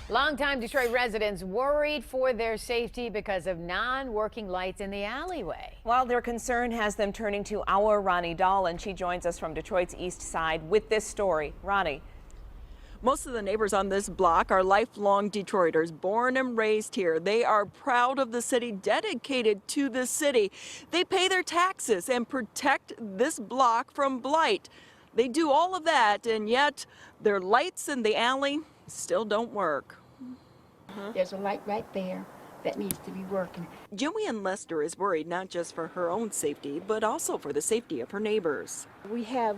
Longtime Detroit residents worried for their safety because of non-working lights in the alleyway. Well, their concern has them turning to our Ronnie Dahl, and she joins us from Detroit's East Side with this story. Ronnie. Most of the neighbors on this block are lifelong Detroiters, born and raised here. They are proud of the city, dedicated to the city. They pay their taxes and protect this block from blight. They do all of that, and yet their lights in the alley still don't work. There's a light right there that needs to be working. Joanne Lester is worried not just for her own safety, but also for the safety of her neighbors. We have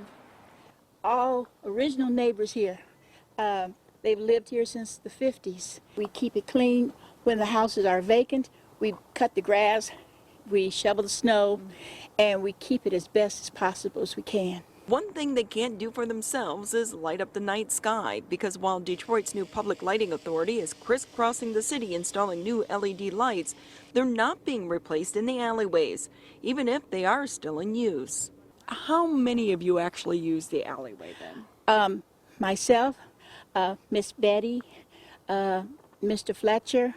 all original neighbors here. They've lived here since the 50s. We keep it clean. When the houses are vacant, we cut the grass, we shovel the snow, and we keep it as best as possible as we can. One thing they can't do for themselves is light up the night sky, because while Detroit's new public lighting authority is crisscrossing the city installing new LED lights, they're not being replaced in the alleyways, even if they are still in use. How many of you actually use the alleyway then? Myself, Miss Betty, Mr. Fletcher,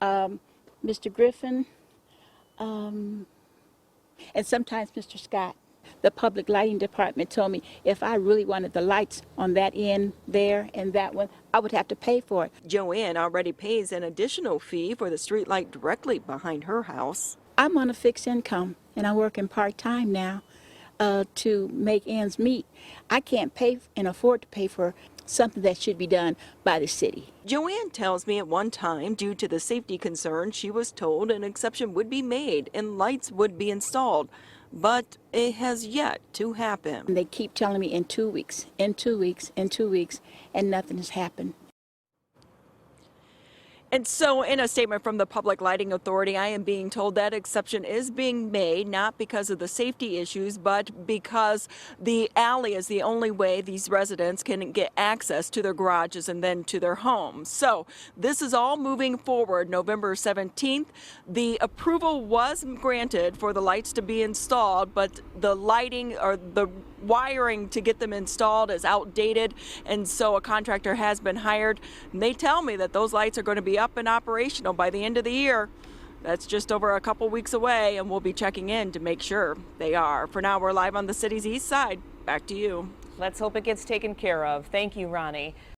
Mr. Griffin, and sometimes Mr. Scott. The public lighting department told me if I really wanted the lights on that end there and that one, I would have to pay for it. Joanne already pays an additional fee for the street light directly behind her house. I'm on a fixed income, and I'm working part-time now to make ends meet. I can't pay and afford to pay for something that should be done by the city. Joanne tells me at one time, due to the safety concerns, she was told an exception would be made and lights would be installed. But it has yet to happen. And they keep telling me in 2 weeks, in 2 weeks, in 2 weeks, and nothing has happened. And so in a statement from the Public Lighting Authority, I am being told that exception is being made, not because of the safety issues, but because the alley is the only way these residents can get access to their garages and then to their homes. So this is all moving forward. November 17th, the approval was granted for the lights to be installed, but the lighting or the wiring to get them installed is outdated, and so a contractor has been hired. And they tell me that those lights are going to be up and operational by the end of the year. That's just over a couple weeks away, and we'll be checking in to make sure they are. For now, we're live on the city's east side. Back to you. Let's hope it gets taken care of. Thank you, Ronnie.